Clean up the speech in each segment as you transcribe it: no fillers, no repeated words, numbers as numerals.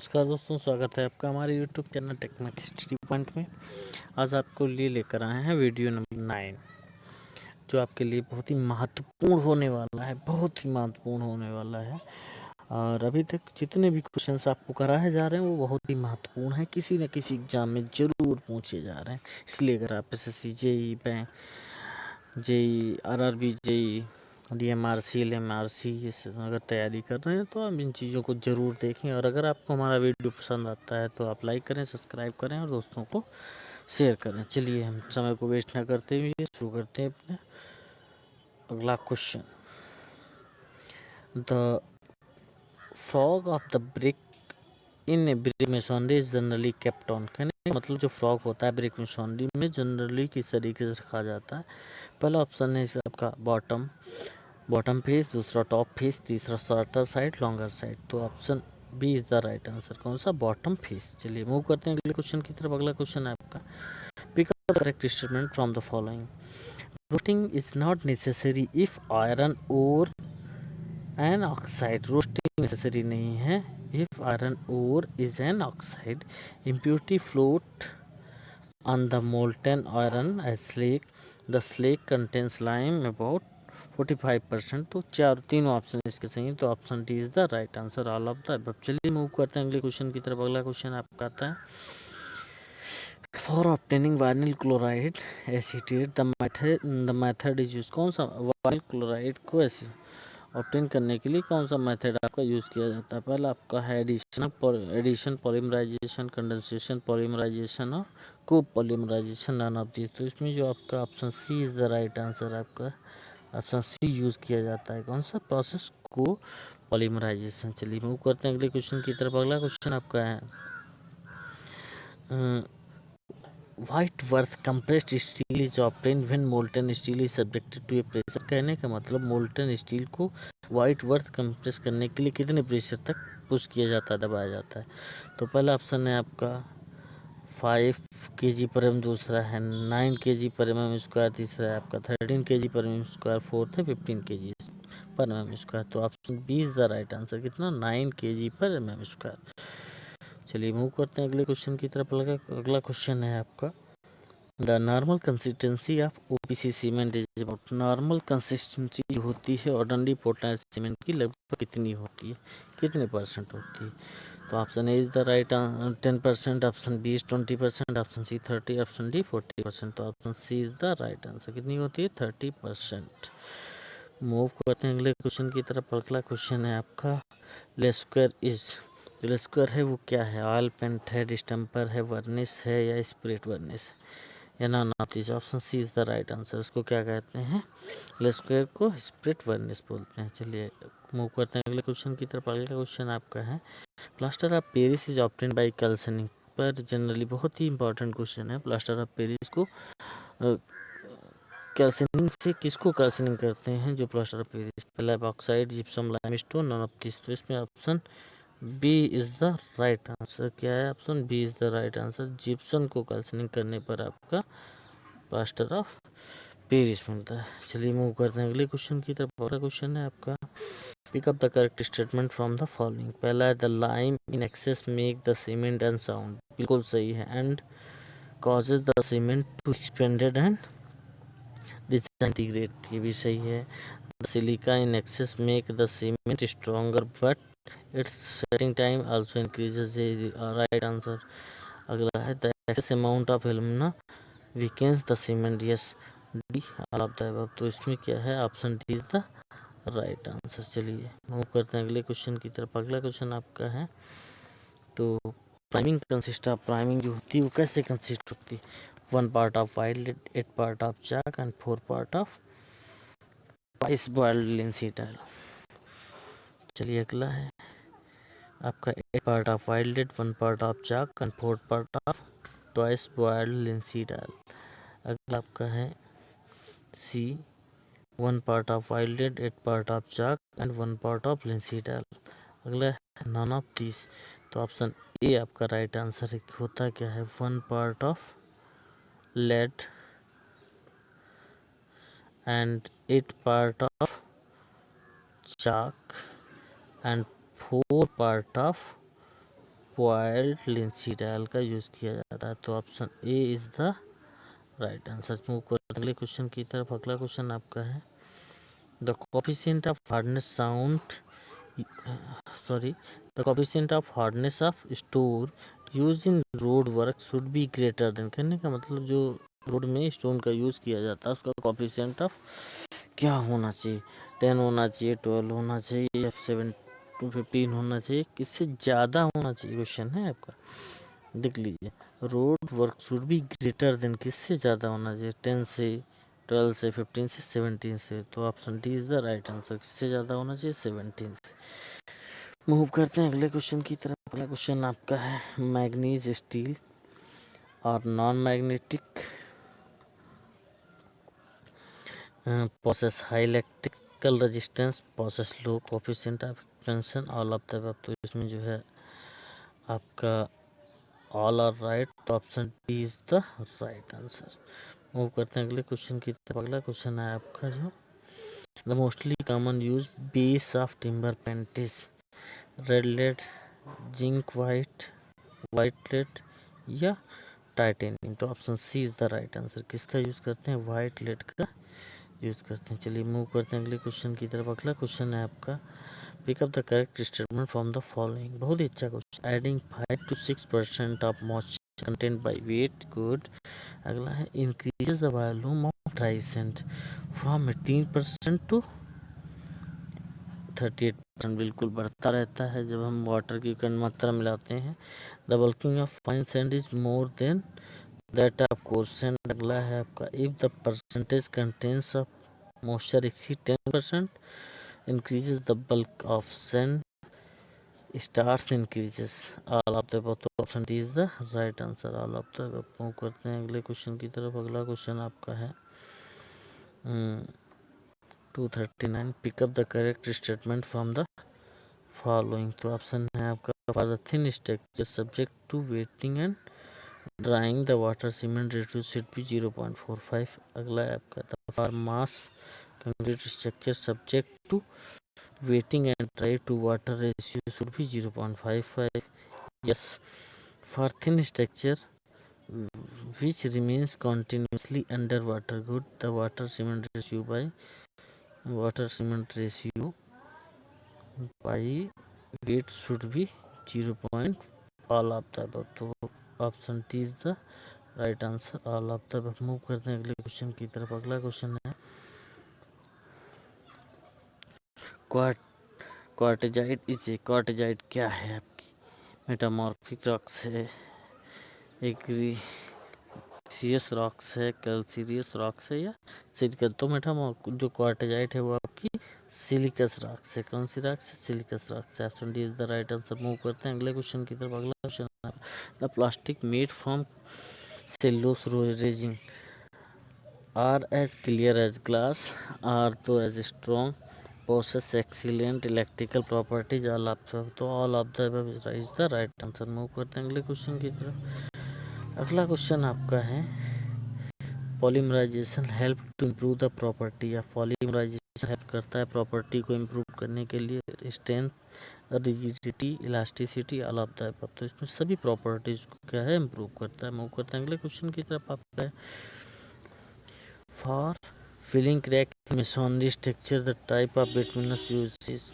नमस्कार दोस्तों, स्वागत है आपका हमारे YouTube channel technique study point में। आज आपको लिए लेकर आए हैं वीडियो नंबर 9, जो आपके लिए बहुत ही महत्वपूर्ण होने वाला है, बहुत ही महत्वपूर्ण होने वाला है। और अभी तक जितने भी क्वेश्चंस आपको कराए जा रहे हैं वो बहुत ही महत्वपूर्ण हैं, किसी न किसी एग्जाम में ज़रूर पूछे जा रहे हैं। इसलिए अगर आप SSC JE bank JE RRB JE DMRC LMRC ये अगर तैयारी कर रहे हैं तो आप इन चीज़ों को ज़रूर देखें। और अगर आपको हमारा वीडियो पसंद आता है तो आप लाइक करें, सब्सक्राइब करें और दोस्तों को शेयर करें। चलिए हम समय को वेस्ट ना करते हुए शुरू करते हैं अपने अगला question. The frog of the brick in A brick masonry is generally kept on. कहने का मतलब जो फ्रॉग होता है ब्रिक मेसोनरी में जनरली किस तरीके से रखा जाता है। पहला ऑप्शन है आपका बॉटम फेस, दूसरा टॉप फेस, तीसरा शॉर्टर साइड, लॉन्गर साइड। तो option B is the right answer. कौन सा? Bottom face. चलिए मूव करते हैं अगले क्वेश्चन की तरफ। अगला क्वेश्चन है आपका, pick up the correct statement from the following. Roasting is not necessary if iron ore an oxide. Roasting necessary नहीं है if iron ore is an oxide. Impurity float on the molten iron as slake. The slake contains lime about 45%। तो तीन option इसके सही है, तो option D is the right answer, all of the above. चलिए move करते हैं अगले क्वेश्चन की तरफ। अगला क्वेश्चन आपका आता है, for obtaining vinyl chloride acetate the method is use. कौन सा? वाइनिल क्लोराइड को ऑब्टेन करने के लिए कौन सा मेथड आपका यूज़ किया जाता है? पहला आपका है एडिशन पॉलीमराइजेशन, कंडेंसेशन पॉलीमराइजेशन और को पॉलीमराइजेशन, नन ऑफ दिस। तो इसमें जो आपका option C is the right answer, आपका ऑप्शन सी यूज़ किया जाता है। कौन सा? प्रोसेस को पॉलीमराइजेशन। चलिए मूव करते हैं अगले क्वेश्चन की तरफ। अगला क्वेश्चन आपका है, Whitworth compressed steel is obtain when molten steel is subjected to a pressure. कहने का मतलब मोल्टन स्टील को वाइट वर्थ कंप्रेस करने के लिए कितने प्रेशर तक पुश किया जाता है, दबाया जाता है? तो पहला ऑप्शन है आपका 5 kg पर एम, दूसरा है 9 kg पर एम स्क्वायर, तीसरा है आपका 13 kg पर एम स्क्वायर, फोर्थ है 15 kg पर एम स्क्वायर। तो option B is the right answer. कितना? 9 kg पर एम स्क्वायर। चलिए मूव करते हैं अगले क्वेश्चन की तरफ। अगला क्वेश्चन है आपका, the normal consistency of OPC cement is about. Normal consistency जो होती है ऑर्डिनरी पोर्टलैंड सीमेंट की लगभग कितनी होती है, कितने परसेंट होती है? तो option A is the right 10%, option B is 20%, option C 30, option D 40%। तो option C is the right answer. कितनी होती है? 30%। मूव करते हैं अगले क्वेश्चन की तरफ। अगला क्वेश्चन है आपका, लेस्क्वायर इज, जो लेस्क्वायर है वो क्या है? ऑयल पेंट है, डिस्टेम्पर है, वर्निश है या स्प्रेट वर्निश या none of this. Option C is the right answer. उसको क्या कहते हैं? लेस्क्वायर को स्प्रेट वर्निश बोलते हैं। चलिए मूव करते हैं अगले क्वेश्चन की तरफ। अगला क्वेश्चन आपका है, plaster of Paris is obtained by calcining. पर जनरली बहुत ही इंपॉर्टेंट क्वेश्चन है, प्लास्टर ऑफ पेरिस को कैल्सनिंग से किसको कैल्सनिंग करते हैं? जो प्लास्टर ऑफ पेरिस, पहला bauxite, gypsum, limestone, none of this. तो इसमें option B is the right answer. क्या है? Option B is the right answer. Gypsum को कैल्सनिंग करने पर आपका प्लास्टर ऑफ पेरिस मिलता है। चलिए मूव करते हैं अगले क्वेश्चन की तरफ। अगला क्वेश्चन है आपका, pick up the correct statement from the following. पहला है, the lime in excess make the cement unsound. बिल्कुल सही है। And causes the cement to expanded and disintegrate, ये भी सही है। The silica in excess make the cement stronger but its setting time also increases, right answer. अगला है, the excess amount of alumina weakens the cement, yes D, all of the above. तो इसमें क्या है? Option D is the right answer. चलिए move करते हैं अगले क्वेश्चन की तरफ। अगला क्वेश्चन आपका है, तो प्राइमिंग कंसिस्ट ऑफ, प्राइमिंग जो होती है वो कैसे कंसिस्ट होती है? 1 part of white lead, 8 part of chalk and 4 part of twice boiled linseed oil। चलिए अगला है आपका, 8 part of white lead, 1 part of chalk and 4 part of twice boiled linseed oil। अगला आपका है सी, 1 part of white lead, 8 part of chalk and 1 part of linseed oil। अगला है non of this. तो ऑप्शन ए आपका राइट आंसर है। होता क्या है? 1 part of lead and 8 part of chalk and 4 part of boiled linseed oil का use किया जाता है। तो option A is the right answer. Move करते अगले क्वेश्चन की तरफ। अगला क्वेश्चन आपका है the coefficient of hardness sound the coefficient of hardness of stone used in road work should be greater than। कहने का मतलब जो रोड में स्टोन का यूज़ किया जाता है उसका कोफिशिएंट ऑफ क्या होना चाहिए, 10 होना चाहिए, 12 होना चाहिए या 7 to 15 होना चाहिए, किससे ज़्यादा होना चाहिए, क्वेश्चन है आपका। देख लीजिए, road work should be greater than किससे ज़्यादा होना चाहिए, 10 से, 12 से, 15 से, 17 से। तो option D is the right answer. किससे ज़्यादा होना चाहिए, 17 से। मूव करते हैं अगले क्वेश्चन की तरफ। अगला क्वेश्चन आपका है मैग्नीज स्टील और non magnetic possess high electrical resistance, possess low coefficient of expansion, all of the above। तो इसमें जो है आपका ऑल आर राइट। तो option D is the right answer. Move करते हैं अगले क्वेश्चन की तरफ। अगला क्वेश्चन है आपका जो the mostly common use base of timber paints, red lead, zinc white, white lead या टाइटेनियम। तो option C is the right answer. किसका यूज करते हैं, वाइट लेड का यूज करते हैं। चलिए मूव करते हैं अगले क्वेश्चन की तरफ। अगला क्वेश्चन है आपका pick up the correct statement from the following. बहुत ही अच्छा question. Adding 5 to 6% of moisture content by weight good. अगला है increases the volume of dry sand from 18% to 38%। बिल्कुल बढ़ता रहता है जब हम वाटर की कम मात्रा मिलाते हैं। The bulking of fine sand is more than that of coarse sand. अगला है आपका if the percentage contains of moisture exceed 10% increases the bulk of sand starts increases, all of the above। तो option D is the right answer, all of the above। Move करते हैं अगले question की तरफ। अगला क्वेश्चन आपका है 239 pick up the correct statement from the following. तो ऑप्शन है आपका for the thin structure subject to wetting and drying the water cement ratio should be 0.45। अगला है आपका for mass concrete structure subject to wetting and dry to water ratio should be 0.55। yes, for thin structure which remains continuously under water good the water cement ratio by weight should be 0. all of the above। तो option T is the right answer, all of the above। Move करते हैं अगले question की तरफ। अगला question है क्वार्टेजाइट is a क्वार्टेजाइट क्या है आपकी मेटामॉर्फिक रॉक्स है, एक्रीसियस रॉक्स है, कैल्सीरियस रॉक्स है या सिलिकस। तो जो क्वार्टेजाइट है वो आपकी सिलिकस रॉक्स है। कौन सी रॉक्स है, सिलिकस रॉक्स है। Option D is the right answer. Move करते हैं अगले क्वेश्चन की तरफ। अगला question the plastic made from cellulose resin are as clear as glass, are tough as strong, possess excellent electrical properties, all of the। तो all of the above is the right answer। Move करते हैं अगले question की तरफ। अगला question आपका है polymerization help to improve the property, या पॉलीमराइजेशन हेल्प करता है प्रॉपर्टी को इम्प्रूव करने के लिए, strength, rigidity, elasticity, all of the above. तो इसमें सभी प्रॉपर्टीज को क्या है, इम्प्रूव करता है। मूव करते हैं अगले क्वेश्चन की तरफ। आपका है for filling crack masonry structure the type of bituminous uses.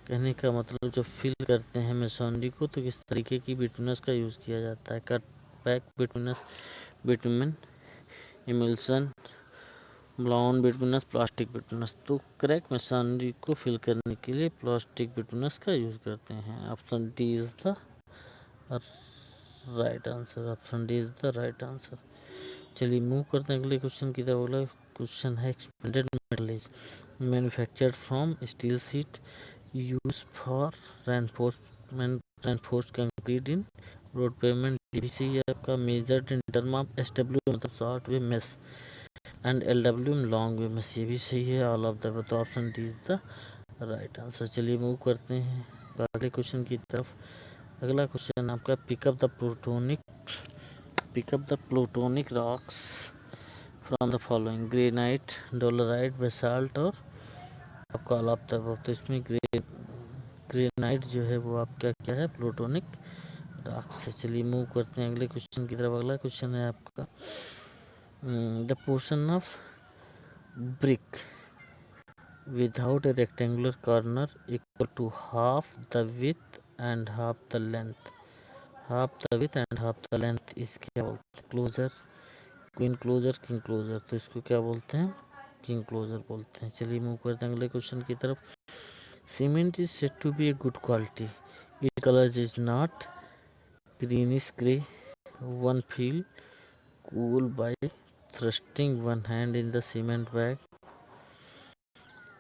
कहने का मतलब जो फिल करते हैं मेसोनरी को तो किस तरीके की बिटुमिनस का यूज़ किया जाता है। Cut pack bituminous, bitumen emulsion, blown bituminous, plastic bituminous. तो क्रैक मेसोनरी को फिल करने के लिए प्लास्टिक बिटुमिनस का यूज़ करते हैं। Option D is the right answer, option D is the right answer. चलिए मूव करते हैं अगले क्वेश्चन की तरफ। अगला क्वेश्चन है expanded metal is manufactured from steel sheet use for reinforced concrete in road payment DVC. आपका measured in term of SW मतलब short way mesh and LW long way mesh. ये भी सही है, ऑल ऑफ द। तो option D is the right answer. चलिए move करते हैं अगले क्वेश्चन की तरफ। अगला क्वेश्चन आपका pick up the plutonic rocks from the following granite, dolerite, basalt और आपका ऑल ऑफ द अबव। तो इसमें ग्रेनाइट जो है वो आपका क्या है, प्लूटोनिक राख से। चलिए मूव करते हैं अगले क्वेश्चन की तरफ। अगला क्वेश्चन है आपका the portion of brick without a rectangular corner equal to half the width and half the length. Half the width and half the length इसके क्या बोलते हैं? Closer, queen closer, king closer. तो इसको क्या बोलते हैं? किंग क्लोजर बोलते हैं। चलिए मूव करते हैं अगले क्वेश्चन की तरफ। Cement is said to be a good quality, it colour is not greenish grey, one feel cool by thrusting one hand in the cement bag,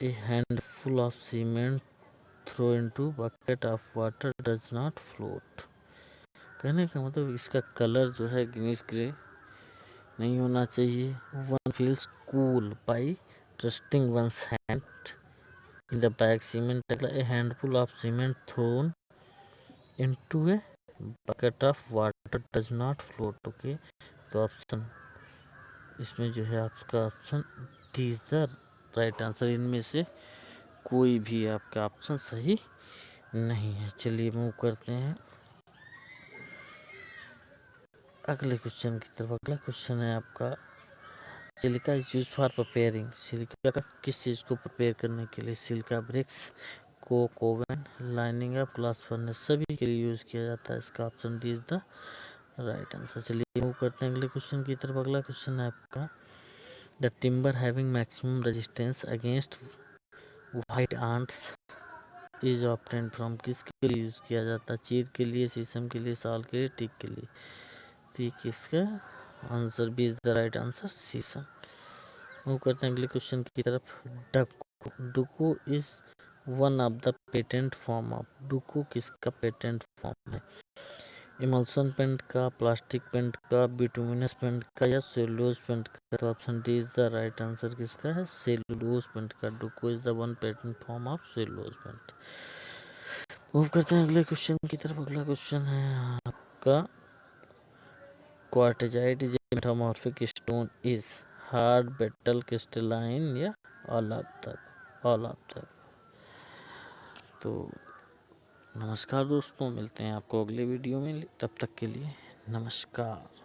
a handful of cement throw into bucket of water does not float। कहने का मतलब इसका colour जो है greenish grey नहीं होना चाहिए। One feels cool by thrusting one's hand in the bag cement, a handful of cement thrown into a bucket of water does not float. Okay, तो ऑप्शन इसमें जो है आपका option D is the right answer. इनमें से कोई भी आपका ऑप्शन सही नहीं है। चलिए मूव करते हैं अगले क्वेश्चन की तरफ। अगला क्वेश्चन है आपका silica is use for preparing. Silica का किस चीज़ को प्रिपेयर करने के लिए? Silica bricks, coke oven, lining of glass furnace, सभी के लिए यूज किया जाता है। इसका option D is the right answer. चलिए मूव करते हैं अगले क्वेश्चन की तरफ। अगला क्वेश्चन है आपका the timber having maximum resistance against white ants is obtained from. किसके लिए यूज किया जाता है? चीड़ के लिए, शीशम के लिए, साल के लिए, टीक के लिए। ठीक, इसका answer B is the right answer, शीशम। मूव करते हैं अगले क्वेश्चन की तरफ। Duco, Duco is one of the patent form of. Duco किसका पेटेंट फॉर्म है? इमल्सन पेंट का, प्लास्टिक पेंट का, बिटुमिनस पेंट का या सेलुलोज पेंट का? तो option D is the right answer. किसका है? सेलुलोज पेंट का। Duco is the one patent form of cellulose paint. Move करते हैं अगले क्वेश्चन की तरफ। अगला क्वेश्चन है आपका quartzite is a metamorphic stone is hard, brittle, crystalline या ऑल ऑफ द। तो नमस्कार दोस्तों, मिलते हैं आपको अगले वीडियो में। तब तक के लिए नमस्कार।